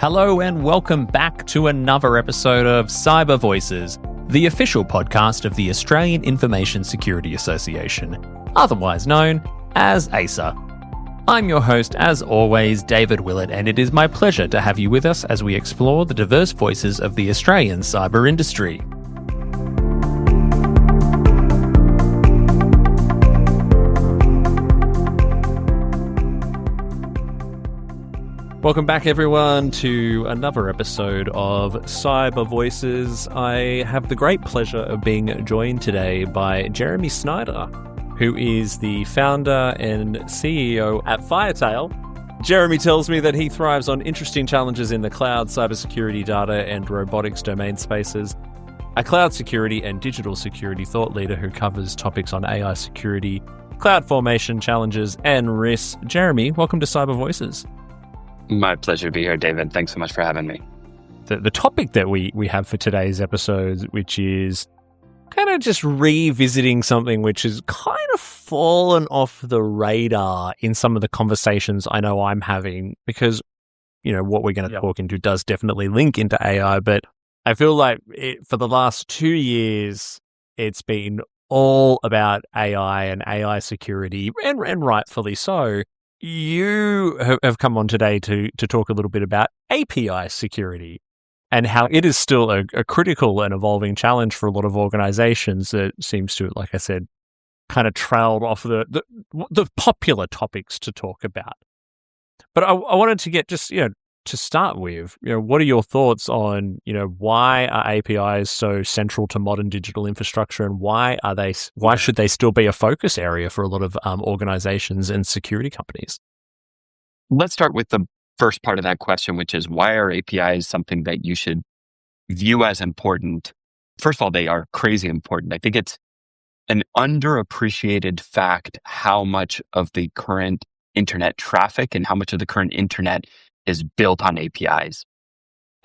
Hello and welcome back to another episode of Cyber Voices, the official podcast of the Australian Information Security Association, otherwise known as AISA. I'm your host, as always, David Willett, and it is my pleasure to have you with us as we explore the diverse voices of the Australian cyber industry. Welcome back, everyone, to another episode of Cyber Voices. I have the great pleasure of being joined today by Jeremy Snyder, who is the founder and CEO at Firetail. Jeremy tells me that he thrives on interesting challenges in the cloud, cybersecurity, data, and robotics domain spaces. A cloud security and digital security thought leader who covers topics on AI security, cloud formation challenges, and risks. Jeremy, welcome to Cyber Voices. My pleasure to be here, David. Thanks so much for having me. The topic that we have for today's episode, which is kind of just revisiting something which has kind of fallen off the radar in some of the conversations I know I'm having, because, you know, what we're going to talk into does definitely link into AI, but I feel like for the last 2 years, it's been all about AI and AI security, and rightfully so. You have come on today to talk a little bit about API security and how it is still a critical and evolving challenge for a lot of organizations that seems to, like I said, kind of trailed off the popular topics to talk about. But I wanted to get just, to start with, what are your thoughts on, why are APIs so central to modern digital infrastructure, and why should they still be a focus area for a lot of organizations and security companies? Let's start with the first part of that question, which is, why are APIs something that you should view as important? First of all, they are crazy important. I think it's an underappreciated fact how much of the current internet traffic and how much of the current internet is built on APIs.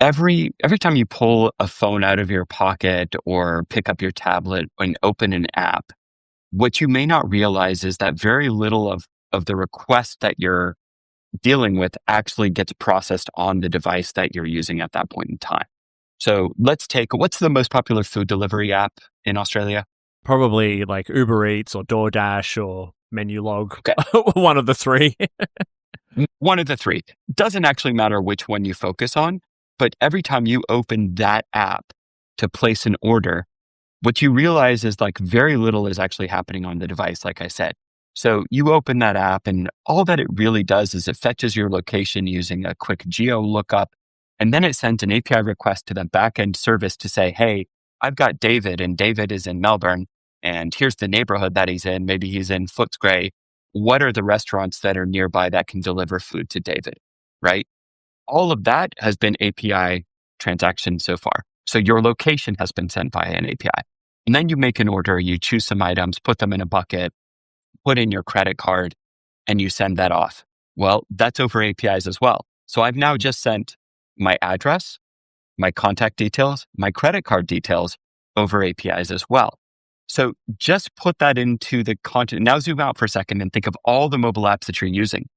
Every time you pull a phone out of your pocket or pick up your tablet and open an app, what you may not realize is that very little of the request that you're dealing with actually gets processed on the device that you're using at that point in time. So what's the most popular food delivery app in Australia? Probably like Uber Eats or DoorDash or Menulog. Okay. One of the three. One of the three. Doesn't actually matter which one you focus on, but every time you open that app to place an order, what you realize is like very little is actually happening on the device, like I said. So you open that app and all that it really does is it fetches your location using a quick geo lookup, and then it sends an API request to the backend service to say, hey, I've got David, and David is in Melbourne, and here's the neighborhood that he's in. Maybe he's in Footscray. What are the restaurants that are nearby that can deliver food to David, right? All of that has been API transactions so far. So your location has been sent via an API. And then you make an order, you choose some items, put them in a bucket, put in your credit card, and you send that off. Well, that's over APIs as well. So I've now just sent my address, my contact details, my credit card details over APIs as well. So just put that into the content. Now zoom out for a second and think of all the mobile apps that you're using.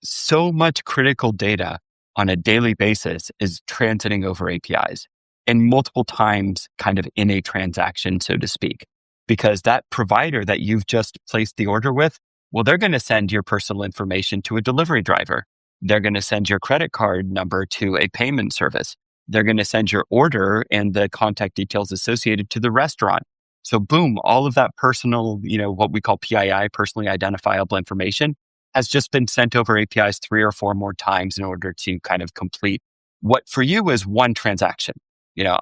So much critical data on a daily basis is transiting over APIs, and multiple times kind of in a transaction, so to speak, because that provider that you've just placed the order with, well, they're going to send your personal information to a delivery driver. They're going to send your credit card number to a payment service. They're going to send your order and the contact details associated to the restaurant. So boom, all of that personal, what we call PII, personally identifiable information, has just been sent over APIs 3 or 4 more times in order to kind of complete what for you is one transaction.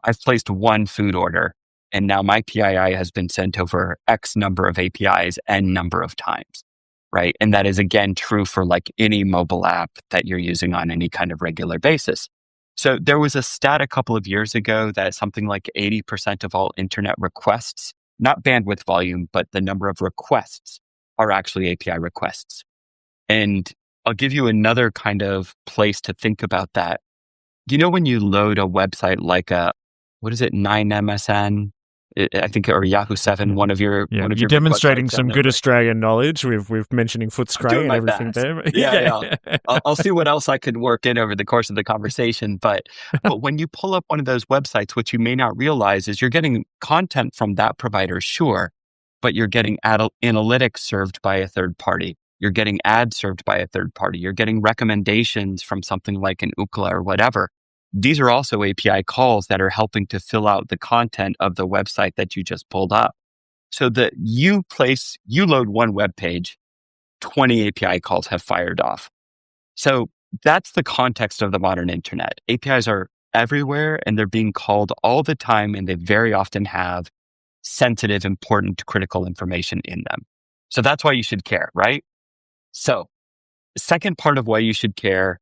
I've placed one food order, and now my PII has been sent over X number of APIs N number of times, right? And that is, again, true for like any mobile app that you're using on any kind of regular basis. So there was a stat a couple of years ago that something like 80% of all internet requests, not bandwidth volume, but the number of requests are actually API requests. And I'll give you another kind of place to think about that. When you load a website like 9MSN, I think, or Yahoo 7, one of your You're big demonstrating websites some down good there. Australian knowledge with mentioning I'm doing Footscray and my everything best. there. Yeah. I'll see what else I could work in over the course of the conversation. But when you pull up one of those websites, what you may not realize is you're getting content from that provider, sure, but you're getting analytics served by a third party. You're getting ads served by a third party. You're getting recommendations from something like an Ookla or whatever. These are also API calls that are helping to fill out the content of the website that you just pulled up. So that you load one web page, 20 API calls have fired off. So that's the context of the modern internet. APIs are everywhere and they're being called all the time, and they very often have sensitive, important, critical information in them. So that's why you should care, right? So the second part of why you should care,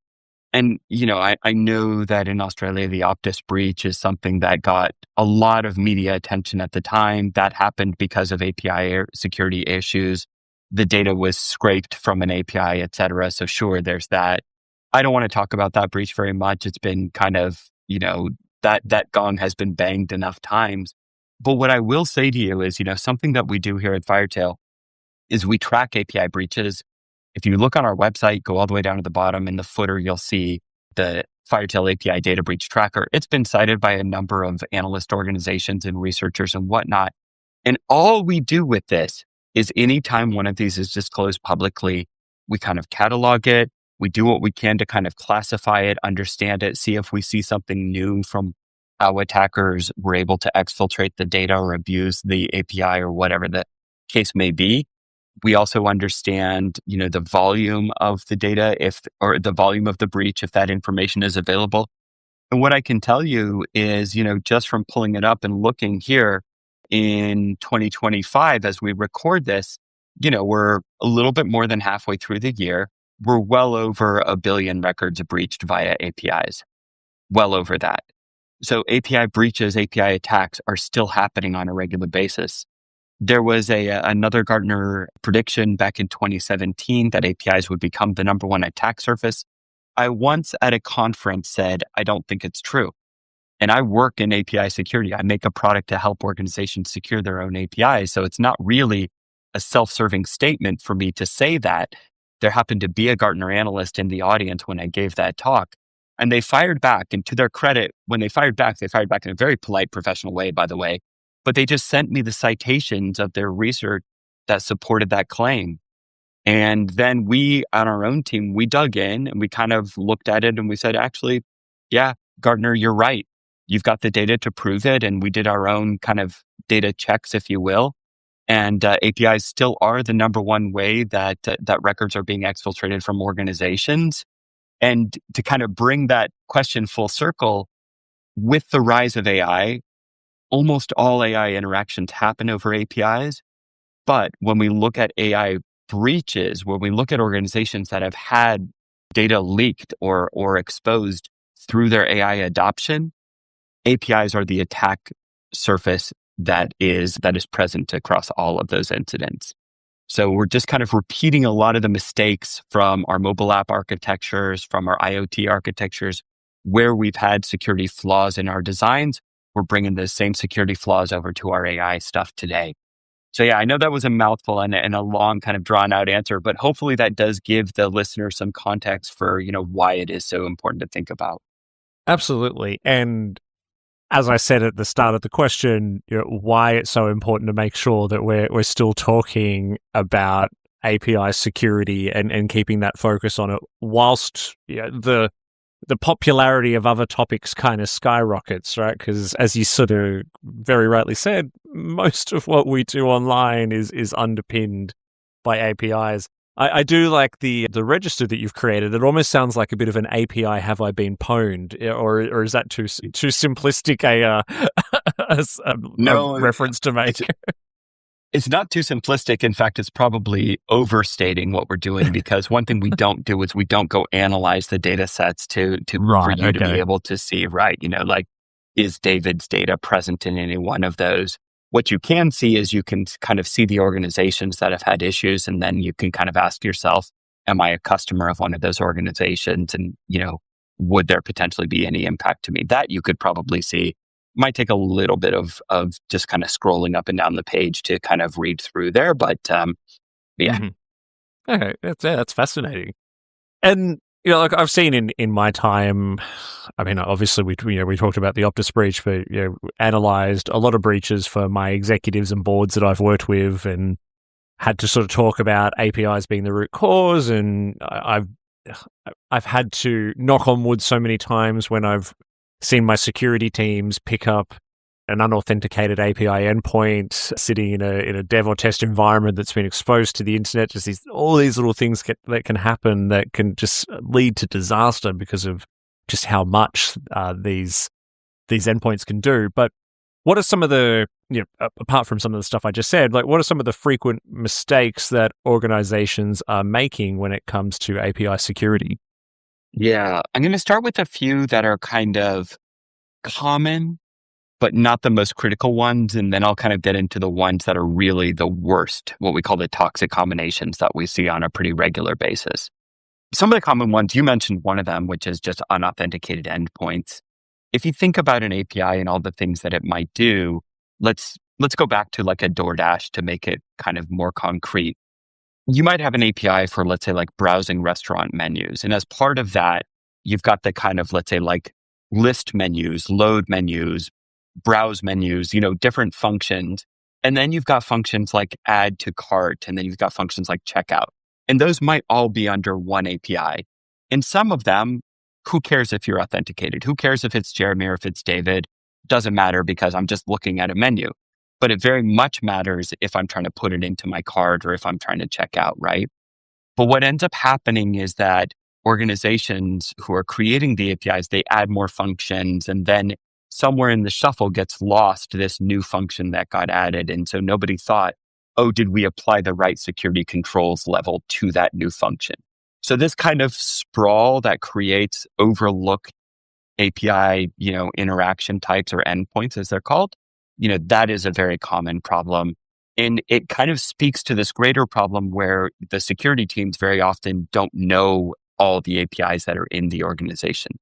and I know that in Australia, the Optus breach is something that got a lot of media attention at the time. That happened because of API security issues. The data was scraped from an API, et cetera. So sure, there's that. I don't want to talk about that breach very much. It's been kind of, that gong has been banged enough times. But what I will say to you is, something that we do here at Firetail is we track API breaches. If you look on our website, go all the way down to the bottom in the footer, you'll see the Firetail API data breach tracker. It's been cited by a number of analyst organizations and researchers and whatnot. And all we do with this is anytime one of these is disclosed publicly, we kind of catalog it. We do what we can to kind of classify it, understand it, see if we see something new from how attackers were able to exfiltrate the data or abuse the API or whatever the case may be. We also understand, the volume of the data or the volume of the breach, if that information is available. And what I can tell you is, just from pulling it up and looking here in 2025, as we record this, we're a little bit more than halfway through the year. We're well over 1 billion records breached via APIs, well over that. So API breaches, API attacks are still happening on a regular basis. There was another Gartner prediction back in 2017 that APIs would become the number one attack surface. I once at a conference said, I don't think it's true. And I work in API security. I make a product to help organizations secure their own APIs. So it's not really a self-serving statement for me to say that. There happened to be a Gartner analyst in the audience when I gave that talk. And they fired back. And to their credit, when they fired back in a very polite, professional way, by the way. But they just sent me the citations of their research that supported that claim. And then we, on our own team, we dug in and we kind of looked at it and we said, actually, yeah, Gartner, you're right. You've got the data to prove it. And we did our own kind of data checks, if you will. And APIs still are the number one way that records are being exfiltrated from organizations. And to kind of bring that question full circle, with the rise of AI, almost all AI interactions happen over APIs. But when we look at AI breaches, when we look at organizations that have had data leaked or exposed through their AI adoption, APIs are the attack surface that is present across all of those incidents. So we're just kind of repeating a lot of the mistakes from our mobile app architectures, from our IoT architectures, where we've had security flaws in our designs. We're bringing those same security flaws over to our AI stuff today. So yeah, I know that was a mouthful and a long kind of drawn out answer, but hopefully that does give the listener some context for, why it is so important to think about. Absolutely. And as I said at the start of the question, why it's so important to make sure that we're still talking about API security and keeping that focus on it whilst the popularity of other topics kind of skyrockets, right? Because as you sort of very rightly said, most of what we do online is underpinned by APIs. I do like the register that you've created. It almost sounds like a bit of an API have I been pwned, or is that too simplistic a reference to make? It's not too simplistic. In fact, it's probably overstating what we're doing, because one thing we don't do is we don't go analyze the data sets for you to be able to see, right? Is David's data present in any one of those? What you can see is you can kind of see the organizations that have had issues, and then you can kind of ask yourself, am I a customer of one of those organizations? And, would there potentially be any impact to me? That you could probably see. Might take a little bit of just kind of scrolling up and down the page to kind of read through there. But yeah. Mhm. Okay, that's fascinating. And like I've seen in my time, I mean, obviously we talked about the Optus breach, but analyzed a lot of breaches for my executives and boards that I've worked with, and had to sort of talk about APIs being the root cause. And I've had to knock on wood so many times when I've seen my security teams pick up an unauthenticated API endpoint sitting in a dev or test environment that's been exposed to the internet. Just all these little things that can happen that can just lead to disaster because of just how much these endpoints can do. But what are some of the, apart from some of the stuff I just said, like what are some of the frequent mistakes that organizations are making when it comes to API security? Yeah, I'm going to start with a few that are kind of common, but not the most critical ones. And then I'll kind of get into the ones that are really the worst, what we call the toxic combinations that we see on a pretty regular basis. Some of the common ones, you mentioned one of them, which is just unauthenticated endpoints. If you think about an API and all the things that it might do, let's go back to like a DoorDash to make it kind of more concrete. You might have an API for, let's say, like browsing restaurant menus. And as part of that, you've got the kind of, let's say, like list menus, load menus, browse menus, different functions. And then you've got functions like add to cart, and then you've got functions like checkout. And those might all be under one API. And some of them, who cares if you're authenticated? Who cares if it's Jeremy or if it's David? Doesn't matter because I'm just looking at a menu. But it very much matters if I'm trying to put it into my cart or if I'm trying to check out, right? But what ends up happening is that organizations who are creating the APIs, they add more functions, and then somewhere in the shuffle gets lost this new function that got added. And so nobody thought, oh, did we apply the right security controls level to that new function? So this kind of sprawl that creates overlooked API, interaction types or endpoints as they're called, that is a very common problem. And it kind of speaks to this greater problem where the security teams very often don't know all the APIs that are in the organization.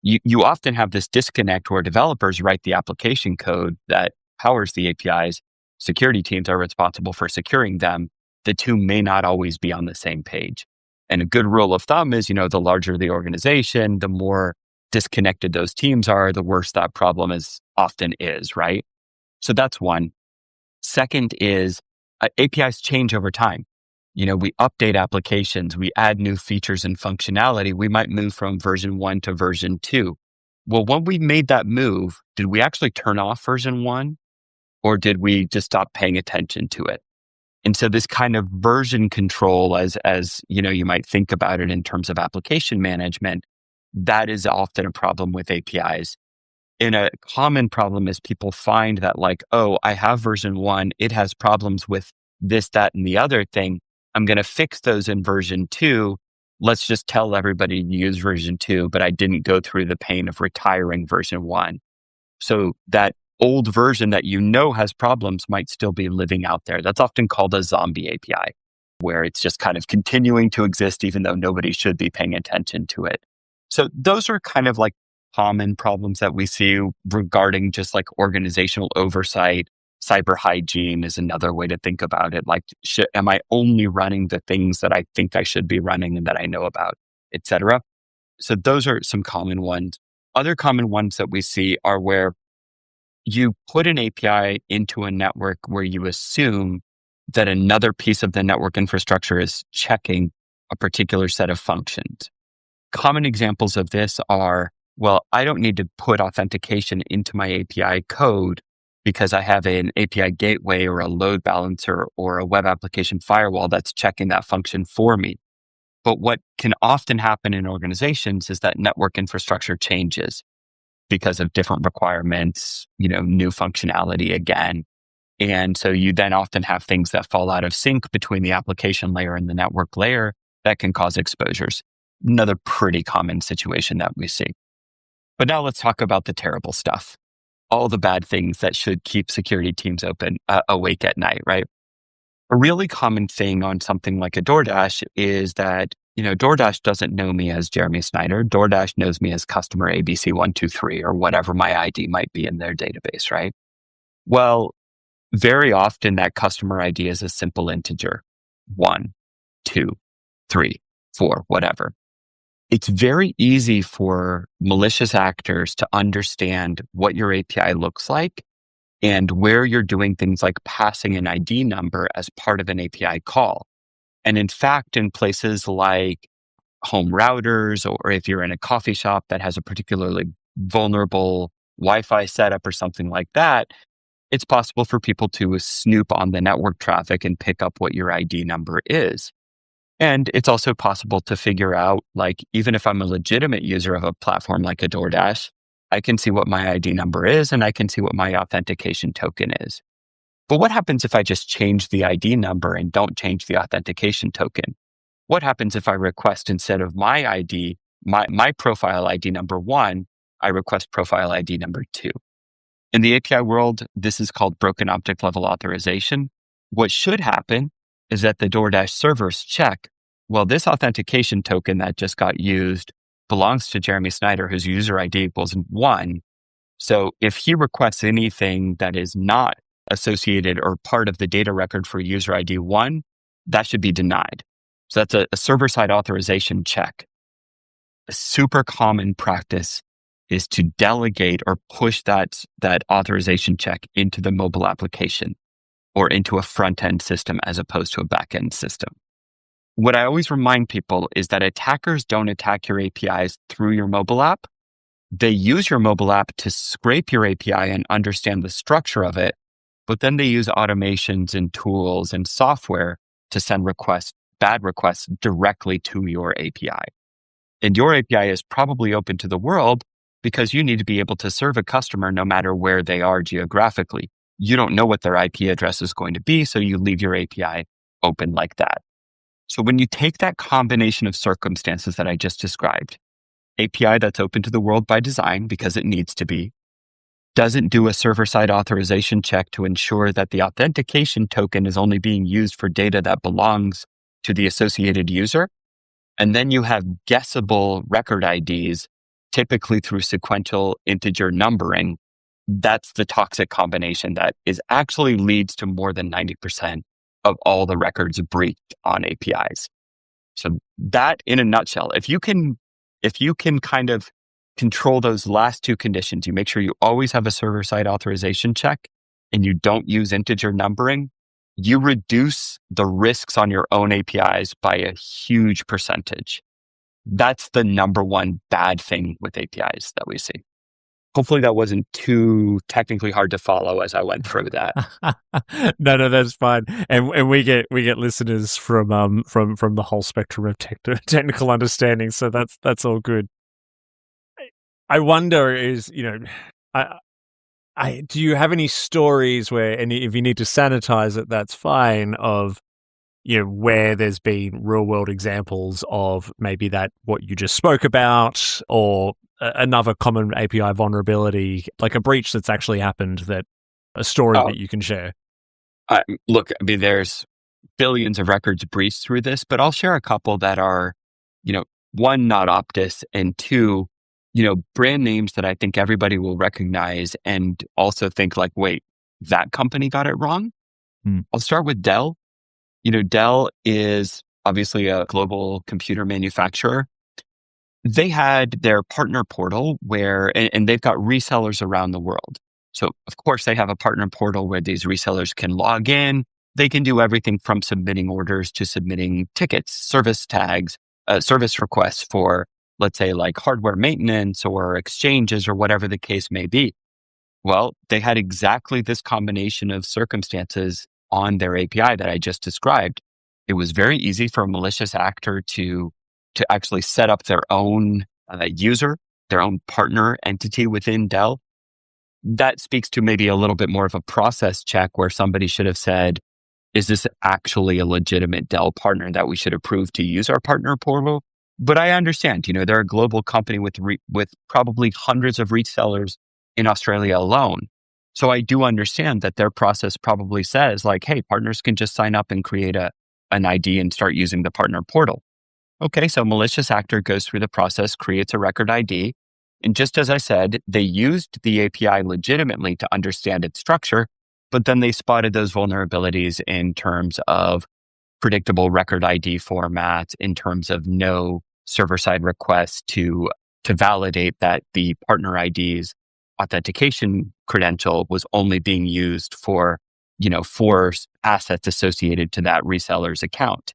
You often have this disconnect where developers write the application code that powers the APIs. Security teams are responsible for securing them. The two may not always be on the same page. And a good rule of thumb is, the larger the organization, the more disconnected those teams are, the worse that problem often is, right? So that's one. Second is APIs change over time. We update applications, we add new features and functionality. We might move from version 1 to version 2. Well, when we made that move, did we actually turn off version 1 or did we just stop paying attention to it? And so this kind of version control, as you might think about it in terms of application management, that is often a problem with APIs. And a common problem is people find that like, oh, I have version 1, it has problems with this, that, and the other thing. I'm going to fix those in version 2. Let's just tell everybody to use version 2, but I didn't go through the pain of retiring version 1. So that old version that has problems might still be living out there. That's often called a zombie API, where it's just kind of continuing to exist even though nobody should be paying attention to it. So those are kind of like common problems that we see regarding just like organizational oversight. Cyber hygiene is another way to think about it. Like, am I only running the things that I think I should be running and that I know about, et cetera? So those are some common ones. Other common ones that we see are where you put an API into a network where you assume that another piece of the network infrastructure is checking a particular set of functions. Common examples of this are, well, I don't need to put authentication into my API code because I have an API gateway or a load balancer or a web application firewall that's checking that function for me. But what can often happen in organizations is that network infrastructure changes because of different requirements, new functionality again. And so you then often have things that fall out of sync between the application layer and the network layer that can cause exposures. Another pretty common situation that we see. But now let's talk about the terrible stuff. All the bad things that should keep security teams awake at night, right? A really common thing on something like a DoorDash is that DoorDash doesn't know me as Jeremy Snyder. DoorDash knows me as customer ABC123 or whatever my ID might be in their database, right? Well, very often that customer ID is a simple integer, 1, 2, 3, 4, whatever. It's very easy for malicious actors to understand what your API looks like and where you're doing things like passing an ID number as part of an API call. And in fact, in places like home routers, or if you're in a coffee shop that has a particularly vulnerable Wi-Fi setup or something like that, it's possible for people to snoop on the network traffic and pick up what your ID number is. And it's also possible to figure out, like, even if I'm a legitimate user of a platform like a DoorDash, I can see what my ID number is and I can see what my authentication token is. But what happens if I just change the ID number and don't change the authentication token? What happens if I request, instead of my ID, my profile ID number 1, I request profile ID number 2? In the API world, this is called broken object level authorization. What should happen is that the DoorDash servers check, well, this authentication token that just got used belongs to Jeremy Snyder, whose user ID equals 1. So if he requests anything that is not associated or part of the data record for user ID 1, that should be denied. So that's a server-side authorization check. A super common practice is to delegate or push that authorization check into the mobile application or into a front-end system as opposed to a back-end system. What I always remind people is that attackers don't attack your APIs through your mobile app. They use your mobile app to scrape your API and understand the structure of it, but then they use automations and tools and software to send bad requests directly to your API. And your API is probably open to the world because you need to be able to serve a customer no matter where they are geographically. You don't know what their IP address is going to be, so you leave your API open like that. So when you take that combination of circumstances that I just described, API that's open to the world by design because it needs to be, doesn't do a server-side authorization check to ensure that the authentication token is only being used for data that belongs to the associated user, and then you have guessable record IDs, typically through sequential integer numbering. That's the toxic combination that actually leads to more than 90% of all the records breached on APIs. So that, in a nutshell, if you can kind of control those last two conditions, you make sure you always have a server-side authorization check and you don't use integer numbering, you reduce the risks on your own APIs by a huge percentage. That's the number one bad thing with APIs that we see. Hopefully that wasn't too technically hard to follow as I went through that. No, that's fine. And we get listeners from the whole spectrum of technical understanding, so that's all good. I wonder do you have any stories where, and if you need to sanitize it, that's fine, of where there's been real world examples of maybe that what you just spoke about, or another common API vulnerability, like a breach that's actually happened, that a story that you can share? Look, I mean, there's billions of records breached through this, but I'll share a couple that are, one, not Optus, and two, brand names that I think everybody will recognize and also think like, wait, that company got it wrong? I'll start with Dell. Dell is obviously a global computer manufacturer. They had their partner portal and they've got resellers around the world. So of course they have a partner portal where these resellers can log in. They can do everything from submitting orders to submitting tickets, service tags, service requests for, let's say, like hardware maintenance or exchanges or whatever the case may be. Well, they had exactly this combination of circumstances on their API that I just described. It was very easy for a malicious actor to actually set up their own user, their own partner entity within Dell. That speaks to maybe a little bit more of a process check where somebody should have said, is this actually a legitimate Dell partner that we should approve to use our partner portal? But I understand, they're a global company with probably hundreds of resellers in Australia alone. So I do understand that their process probably says like, hey, partners can just sign up and create an ID and start using the partner portal. Okay, so malicious actor goes through the process, creates a record ID. And just as I said, they used the API legitimately to understand its structure, but then they spotted those vulnerabilities in terms of predictable record ID formats, in terms of no server-side requests to validate that the partner ID's authentication credential was only being used for, for assets associated to that reseller's account.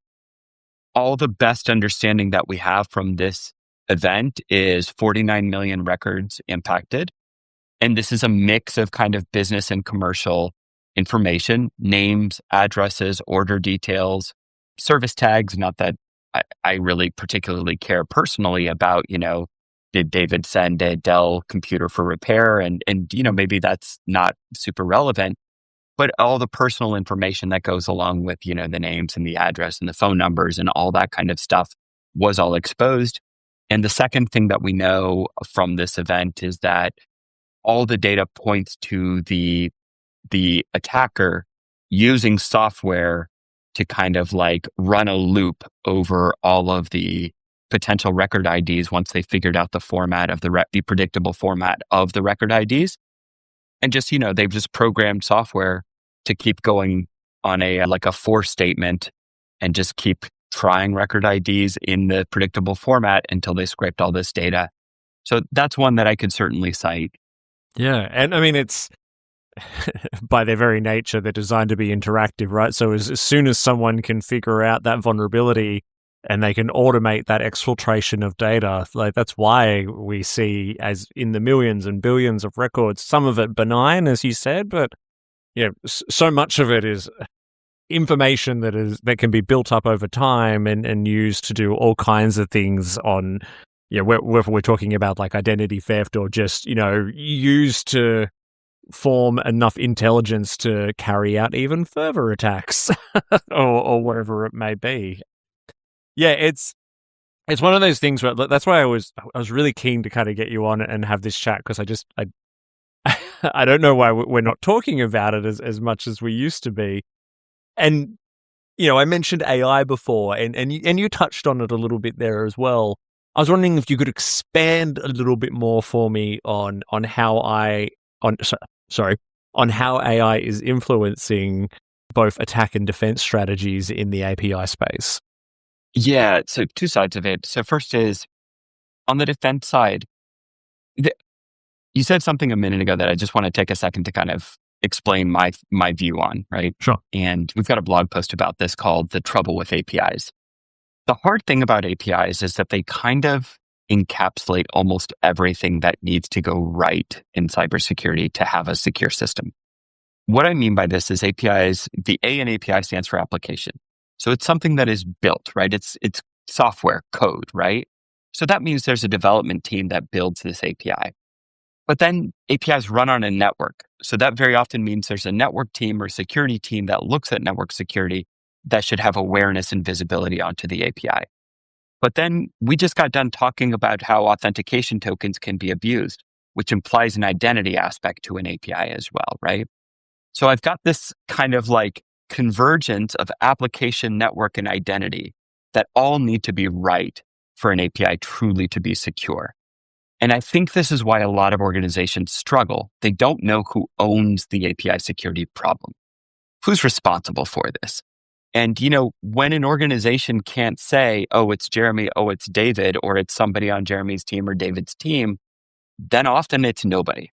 All the best understanding that we have from this event is 49 million records impacted. And this is a mix of kind of business and commercial information, names, addresses, order details, service tags. Not that I really particularly care personally about, did David send a Dell computer for repair? And maybe that's not super relevant, but all the personal information that goes along with, the names and the address and the phone numbers and all that kind of stuff was all exposed. And the second thing that we know from this event is that all the data points to the attacker using software to kind of like run a loop over all of the potential record IDs once they figured out the format of the predictable format of the record IDs. And just, they've just programmed software to keep going on a for statement and just keep trying record IDs in the predictable format until they scraped all this data. So that's one that I could certainly cite. Yeah. And I mean, it's by their very nature, they're designed to be interactive, right? So as soon as someone can figure out that vulnerability and they can automate that exfiltration of data, like that's why we see as in the millions and billions of records, some of it benign, as you said, but so much of it is information that can be built up over time and used to do all kinds of things on, whether we're talking about like identity theft or just, used to form enough intelligence to carry out even further attacks or whatever it may be. Yeah, it's one of those things where that's why I was really keen to kind of get you on and have this chat, because I don't know why we're not talking about it as much as we used to be. And I mentioned AI before, and you touched on it a little bit there as well. I was wondering if you could expand a little bit more for me on how AI is influencing both attack and defense strategies in the API space. Yeah, so two sides of it. So first is on the defense side, you said something a minute ago that I just want to take a second to kind of explain my view on, right? Sure. And we've got a blog post about this called The Trouble with APIs. The hard thing about APIs is that they kind of encapsulate almost everything that needs to go right in cybersecurity to have a secure system. What I mean by this is APIs, the A in API stands for application. So it's something that is built, right? It's software code, right? So that means there's a development team that builds this API. But then APIs run on a network. So that very often means there's a network team or security team that looks at network security that should have awareness and visibility onto the API. But then we just got done talking about how authentication tokens can be abused, which implies an identity aspect to an API as well, right? So I've got this kind of like convergence of application, network, and identity that all need to be right for an API truly to be secure. And I think this is why a lot of organizations struggle. They don't know who owns the API security problem. Who's responsible for this? And, when an organization can't say, oh, it's Jeremy, oh, it's David, or it's somebody on Jeremy's team or David's team, then often it's nobody.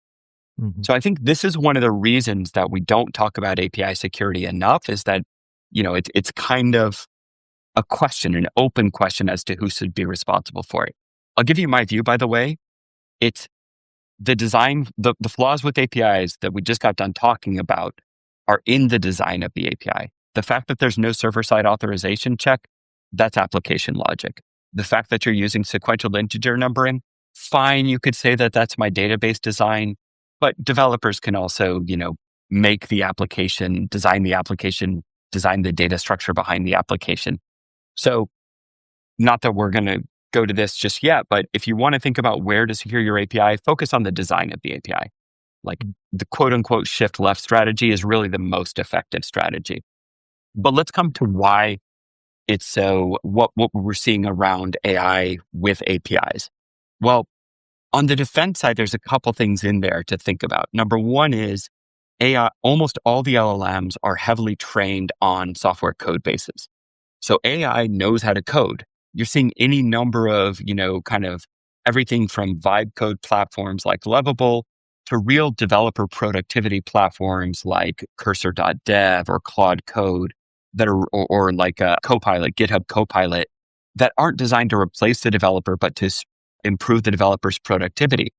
Mm-hmm. So I think this is one of the reasons that we don't talk about API security enough, is that, it's kind of a question, an open question as to who should be responsible for it. I'll give you my view, by the way. It's the design, the flaws with APIs that we just got done talking about are in the design of the API. The fact that there's no server-side authorization check, that's application logic. The fact that you're using sequential integer numbering, fine, you could say that that's my database design, but developers can also, make the application, design the data structure behind the application. So not that we're going to go to this just yet, but if you want to think about where to secure your API, focus on the design of the API. Like the quote unquote shift left strategy is really the most effective strategy. But let's come to why it's so what we're seeing around AI with APIs. Well, on the defense side, there's a couple things in there to think about. Number one is AI, almost all the LLMs are heavily trained on software code bases. So AI knows how to code. You're seeing any number of, kind of everything from vibe code platforms like Lovable to real developer productivity platforms like Cursor.dev or Claude Code that are, or like a Copilot, GitHub Copilot, that aren't designed to replace the developer, but to improve the developer's productivity.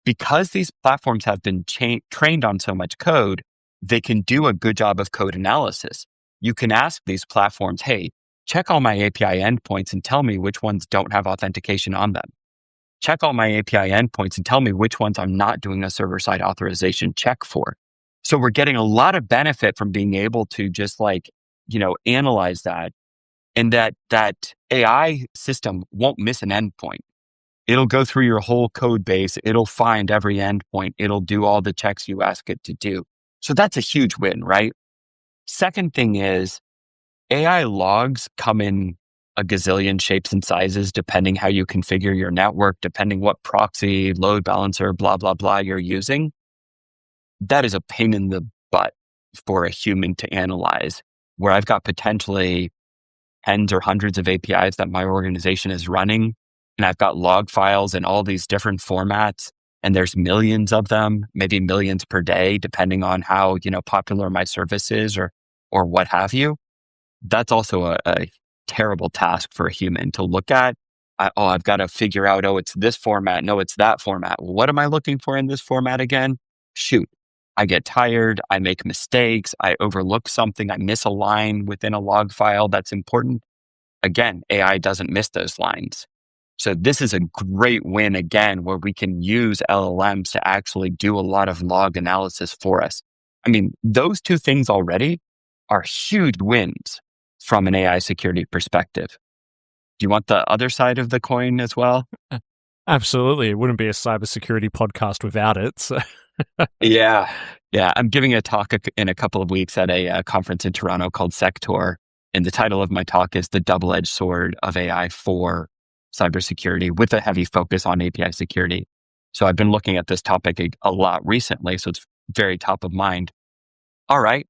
Because these platforms have been trained on so much code, they can do a good job of code analysis. You can ask these platforms, hey, check all my API endpoints and tell me which ones don't have authentication on them. Check all my API endpoints and tell me which ones I'm not doing a server-side authorization check for. So we're getting a lot of benefit from being able to just analyze that, and that AI system won't miss an endpoint. It'll go through your whole code base. It'll find every endpoint. It'll do all the checks you ask it to do. So that's a huge win, right? Second thing is AI logs come in a gazillion shapes and sizes, depending how you configure your network, depending what proxy, load balancer, blah, blah, blah you're using. That is a pain in the butt for a human to analyze, where I've got potentially tens or hundreds of APIs that my organization is running. And I've got log files in all these different formats, and there's millions of them, maybe millions per day, depending on how, popular my service is or what have you. That's also a terrible task for a human to look at. I've got to figure out, it's this format. No, it's that format. What am I looking for in this format again? Shoot. I get tired. I make mistakes. I overlook something. I miss a line within a log file that's important. Again, AI doesn't miss those lines. So this is a great win again, where we can use LLMs to actually do a lot of log analysis for us. I mean, those two things already are huge wins from an AI security perspective. Do you want the other side of the coin as well? Absolutely. It wouldn't be a cybersecurity podcast without it. So. Yeah. I'm giving a talk in a couple of weeks at a conference in Toronto called Sector. And the title of my talk is The Double-Edged Sword of AI for Cybersecurity, with a heavy focus on API security. So I've been looking at this topic a lot recently, so it's very top of mind. All right,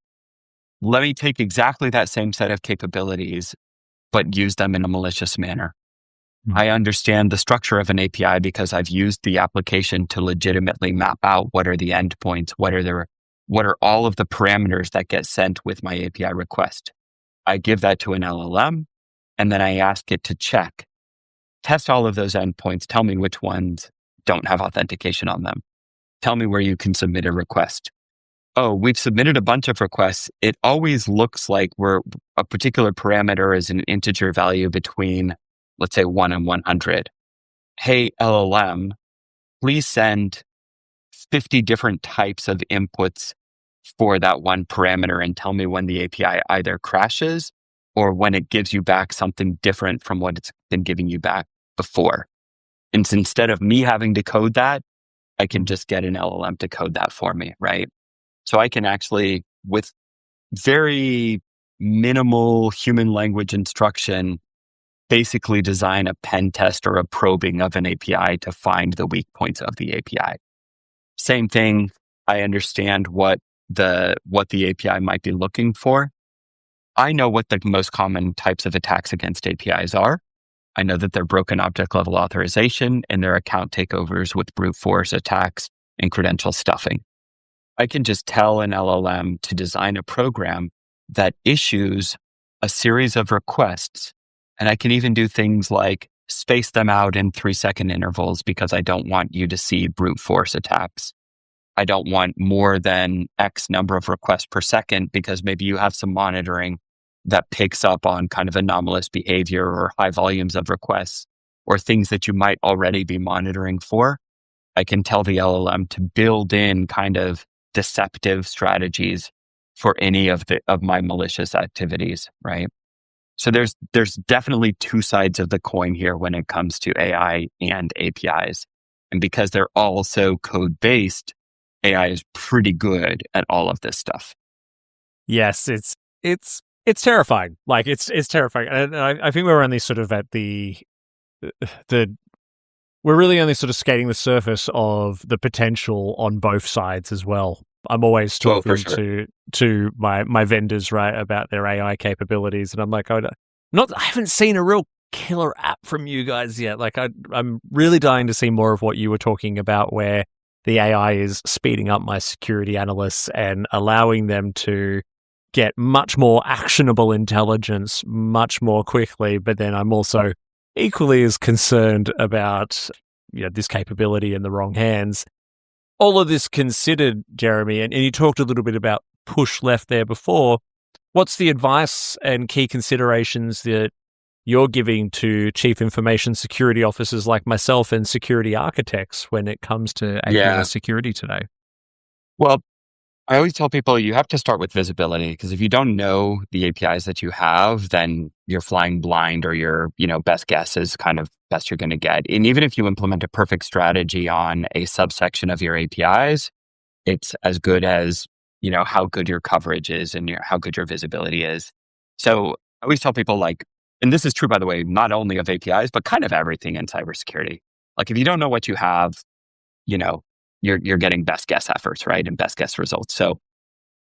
let me take exactly that same set of capabilities, but use them in a malicious manner. I understand the structure of an API because I've used the application to legitimately map out what are the endpoints, what are all of the parameters that get sent with my API request. I give that to an LLM, and then I ask it to test all of those endpoints. Tell me which ones don't have authentication on them. Tell me where you can submit a request. Oh, we've submitted a bunch of requests. It always looks like a particular parameter is an integer value between, let's say, 1 and 100. Hey, LLM, please send 50 different types of inputs for that one parameter and tell me when the API either crashes or when it gives you back something different from what it's been giving you back before. And so instead of me having to code that, I can just get an LLM to code that for me, right? So I can actually, with very minimal human language instruction, basically design a pen test or a probing of an API to find the weak points of the API. Same thing, I understand what the API might be looking for. I know what the most common types of attacks against APIs are. I know that they're broken object level authorization and they're account takeovers with brute force attacks and credential stuffing. I can just tell an LLM to design a program that issues a series of requests. And I can even do things like space them out in 3-second intervals because I don't want you to see brute force attacks. I don't want more than X number of requests per second because maybe you have some monitoring that picks up on kind of anomalous behavior or high volumes of requests or things that you might already be monitoring for. I can tell the LLM to build in kind of deceptive strategies for any of my malicious activities, right? So there's definitely two sides of the coin here when it comes to AI and APIs. And because they're all so code-based, AI is pretty good at all of this stuff. Yes, it's it's terrifying. Like it's terrifying, and I think we're only sort of at the we're really only sort of skating the surface of the potential on both sides as well. I'm always talking to my vendors, right, about their AI capabilities, and I'm like, I haven't seen a real killer app from you guys yet. Like I'm really dying to see more of what you were talking about, where the AI is speeding up my security analysts and allowing them to get much more actionable intelligence much more quickly. But then I'm also equally as concerned about this capability in the wrong hands. All of this considered, Jeremy, and you talked a little bit about push left there before. What's the advice and key considerations that you're giving to chief information security officers like myself and security architects when it comes to API security today? Well, I always tell people you have to start with visibility, because if you don't know the APIs that you have, then you're flying blind, or your best guess is kind of best you're going to get. And even if you implement a perfect strategy on a subsection of your APIs, it's as good as how good your coverage is and how good your visibility is. So I always tell people, like, and this is true, by the way, not only of APIs, but kind of everything in cybersecurity. Like, if you don't know what you have, you're getting best guess efforts, right? And best guess results. So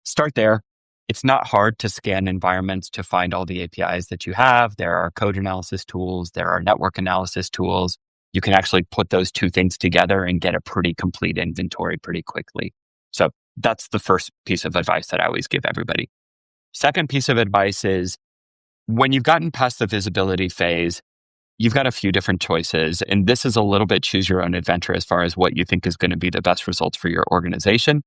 start there. It's not hard to scan environments to find all the APIs that you have. There are code analysis tools. There are network analysis tools. You can actually put those two things together and get a pretty complete inventory pretty quickly. So that's the first piece of advice that I always give everybody. Second piece of advice is, when you've gotten past the visibility phase, you've got a few different choices. And this is a little bit choose your own adventure as far as what you think is going to be the best results for your organization.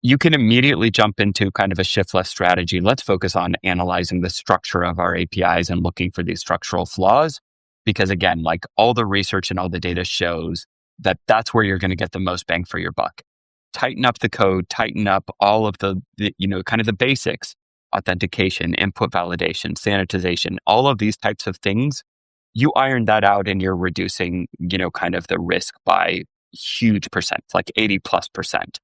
You can immediately jump into kind of a shift left strategy. Let's focus on analyzing the structure of our APIs and looking for these structural flaws. Because again, like, all the research and all the data shows that that's where you're going to get the most bang for your buck. Tighten up the code, tighten up all of the kind of the basics: authentication, input validation, sanitization, all of these types of things. You iron that out and you're reducing, kind of the risk by huge percent, like 80+%.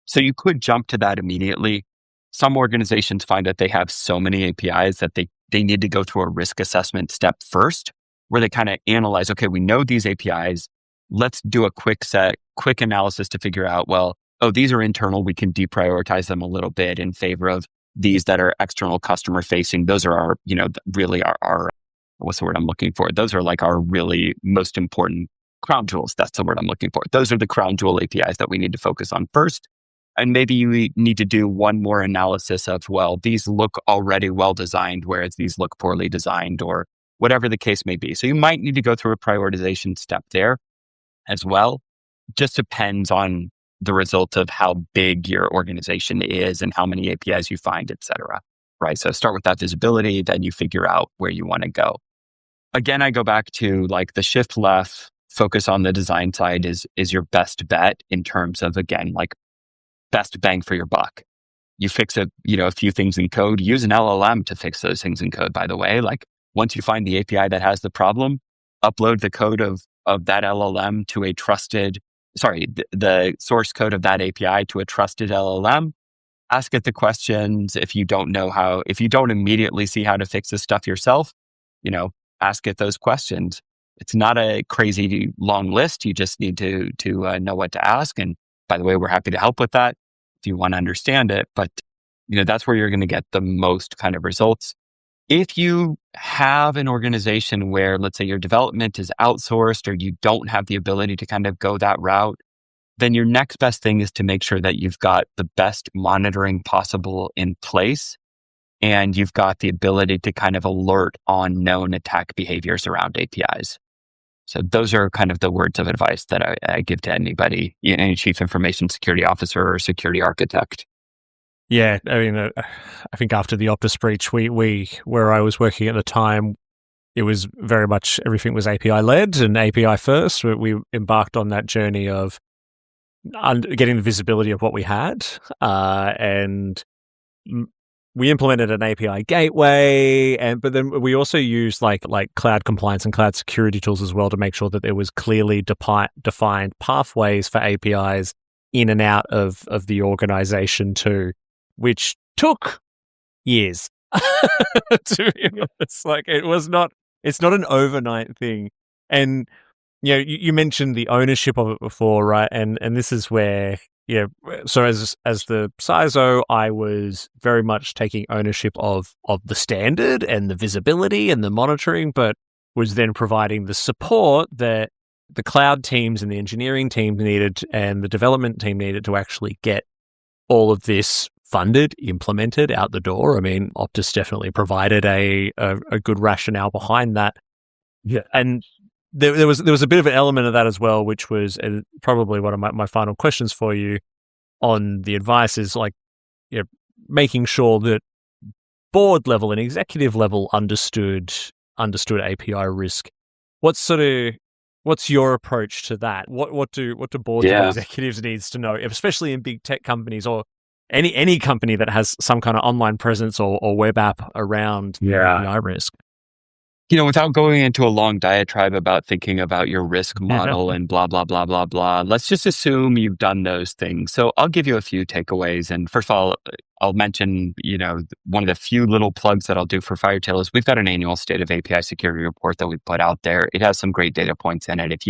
So you could jump to that immediately. Some organizations find that they have so many APIs that they need to go through a risk assessment step first, where they kind of analyze, okay, we know these APIs. Let's do a quick analysis to figure out, well, these are internal. We can deprioritize them a little bit in favor of these that are external customer facing. Those are our, really our what's the word I'm looking for? Those are like our really most important crown jewels. That's the word I'm looking for. Those are the crown jewel APIs that we need to focus on first. And maybe you need to do one more analysis of, well, these look already well designed, whereas these look poorly designed, or whatever the case may be. So you might need to go through a prioritization step there as well. Just depends on the result of how big your organization is and how many APIs you find, et cetera. Right? So start with that visibility, then you figure out where you want to go. Again, I go back to, like, the shift left, focus on the design side is your best bet in terms of, again, like, best bang for your buck. You fix a few things in code, use an LLM to fix those things in code, by the way. Like, once you find the API that has the problem, upload the code of that LLM to the source code of that API to a trusted LLM. Ask it the questions. If you don't immediately see how to fix this stuff yourself, ask it those questions. It's not a crazy long list. You just need to know what to ask. And by the way, we're happy to help with that if you want to understand it. But that's where you're going to get the most kind of results. If you have an organization where, let's say, your development is outsourced, or you don't have the ability to kind of go that route, then your next best thing is to make sure that you've got the best monitoring possible in place, and you've got the ability to kind of alert on known attack behaviors around APIs. So those are kind of the words of advice that I give to anybody, any chief information security officer or security architect. Yeah, I mean, I think after the Optus breach, we where I was working at the time, it was very much everything was API led and API first. We embarked on that journey of getting the visibility of what we had, and we implemented an API gateway, but then we also used like cloud compliance and cloud security tools as well to make sure that there was clearly defined pathways for APIs in and out of the organization too, which took years. To be honest, like it's not an overnight thing. And you mentioned the ownership of it before, right? And this is where, so as the CISO, I was very much taking ownership of the standard and the visibility and the monitoring, but was then providing the support that the cloud teams and the engineering team needed and the development team needed to actually get all of this funded, implemented, out the door. I mean, Optus definitely provided a good rationale behind that. Yeah. And there was a bit of an element of that as well, which was probably one of my final questions for you on the advice is like, making sure that board level and executive level understood API risk. What's your approach to that? What do boards and executives needs to know, especially in big tech companies or any company that has some kind of online presence or web app around API risk? Without going into a long diatribe about thinking about your risk model and blah, blah, blah, blah, blah, let's just assume you've done those things. So I'll give you a few takeaways. And first of all, I'll mention, one of the few little plugs that I'll do for Firetail is we've got an annual state of API security report that we put out there. It has some great data points in it. If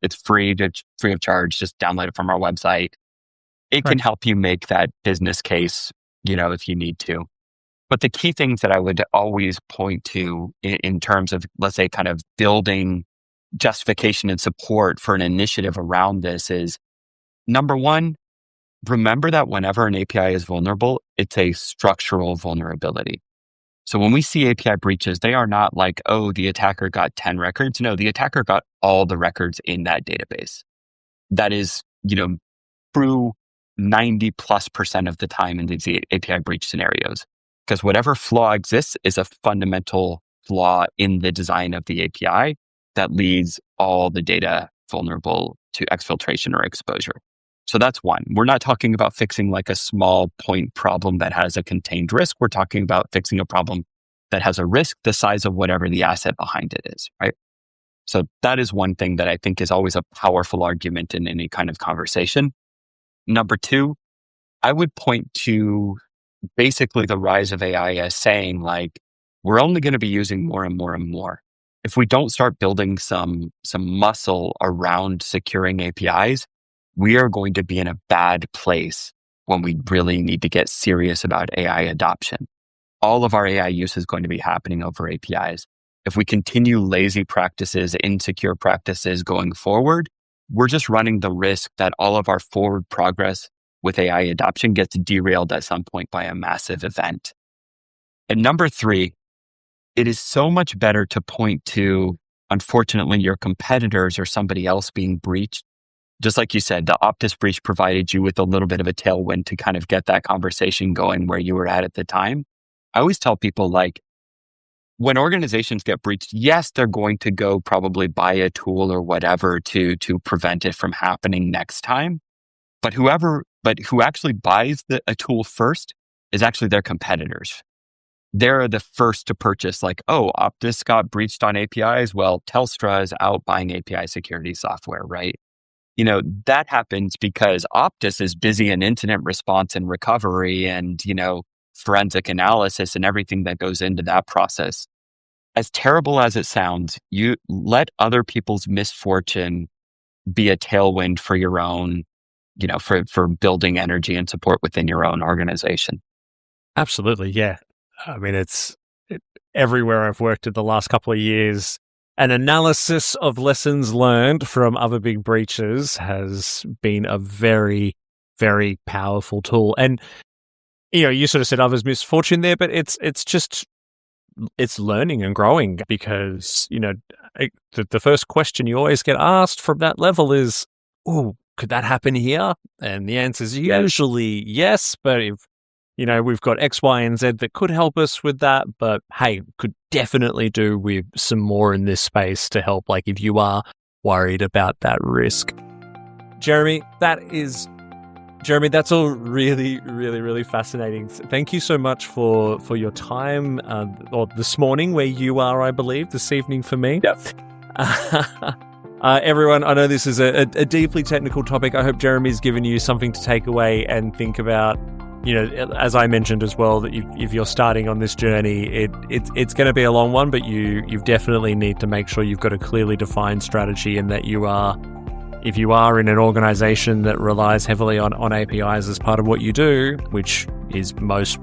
it's free of charge, just download it from our website. It can help you make that business case, if you need to. But the key things that I would always point to in terms of, let's say, kind of building justification and support for an initiative around this is, number one, remember that whenever an API is vulnerable, it's a structural vulnerability. So when we see API breaches, they are not like, oh, the attacker got 10 records. No, the attacker got all the records in that database. That is, true 90+% of the time in these API breach scenarios. Because whatever flaw exists is a fundamental flaw in the design of the API that leaves all the data vulnerable to exfiltration or exposure. So that's one. We're not talking about fixing like a small point problem that has a contained risk. We're talking about fixing a problem that has a risk the size of whatever the asset behind it is, right? So that is one thing that I think is always a powerful argument in any kind of conversation. Number two, I would point to basically the rise of AI as saying like, we're only going to be using more and more and more. If we don't start building some muscle around securing APIs, we are going to be in a bad place when we really need to get serious about AI adoption. All of our AI use is going to be happening over APIs. If we continue lazy practices, insecure practices going forward, we're just running the risk that all of our forward progress with AI adoption gets derailed at some point by a massive event. And number three, it is so much better to point to, unfortunately, your competitors or somebody else being breached. Just like you said, the Optus breach provided you with a little bit of a tailwind to kind of get that conversation going where you were at the time. I always tell people like, when organizations get breached, yes, they're going to go probably buy a tool or whatever to prevent it from happening next time. But who actually buys a tool first is actually their competitors. They're the first to purchase like, oh, Optus got breached on APIs. Well, Telstra is out buying API security software, right? That happens because Optus is busy in incident response and recovery and, forensic analysis and everything that goes into that process. As terrible as it sounds, you let other people's misfortune be a tailwind for your own, for building energy and support within your own organization. Absolutely. Yeah. I mean, everywhere I've worked in the last couple of years, an analysis of lessons learned from other big breaches has been a very, very powerful tool. And, you sort of said others' misfortune there, but it's learning and growing because, the first question you always get asked from that level is, oh, could that happen here? And the answer is usually yes, but if, we've got X, Y, and Z that could help us with that, but hey, could definitely do with some more in this space to help, like if you are worried about that risk. Jeremy, that's all really, really, really fascinating. Thank you so much for your time, or this morning where you are, I believe, this evening for me. Yep. Everyone, I know this is a deeply technical topic. I hope Jeremy's given you something to take away and think about. as I mentioned as well, that if you're starting on this journey, it's going to be a long one, but you definitely need to make sure you've got a clearly defined strategy, and that if you are in an organization that relies heavily on APIs as part of what you do, which is most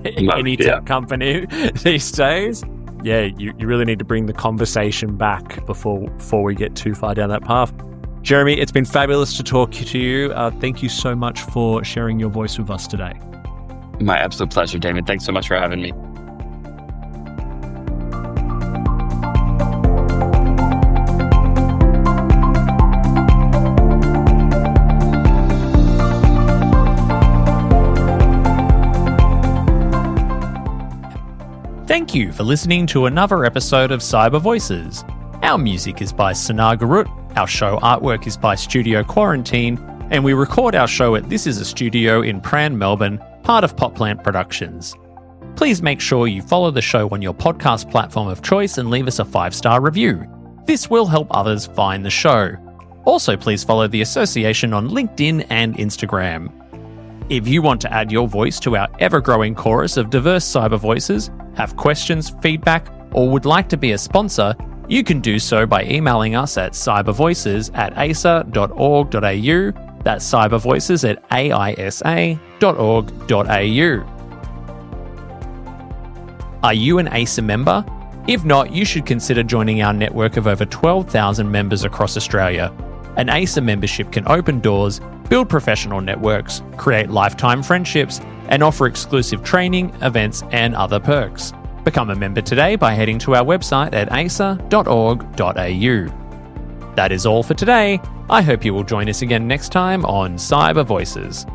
any tech company these days, you really need to bring the conversation back before we get too far down that path. Jeremy, it's been fabulous to talk to you. Thank you so much for sharing your voice with us today. My absolute pleasure, David. Thanks so much for having me. Thank you for listening to another episode of Cyber Voices. Our music is by Sanar Garut, our show artwork is by Studio Quarantine, and we record our show at This Is a Studio in Pran, Melbourne, part of Popplant Productions. Please make sure you follow the show on your podcast platform of choice and leave us a 5-star review. This will help others find the show. Also, please follow the association on LinkedIn and Instagram. If you want to add your voice to our ever-growing chorus of diverse cyber voices, have questions, feedback, or would like to be a sponsor, you can do so by emailing us at cybervoices@aisa.org.au. That's cybervoices@aisa.org.au. Are you an AISA member? If not, you should consider joining our network of over 12,000 members across Australia. An AISA membership can open doors, build professional networks, create lifetime friendships, and offer exclusive training, events, and other perks. Become a member today by heading to our website at aisa.org.au. That is all for today. I hope you will join us again next time on Cyber Voices.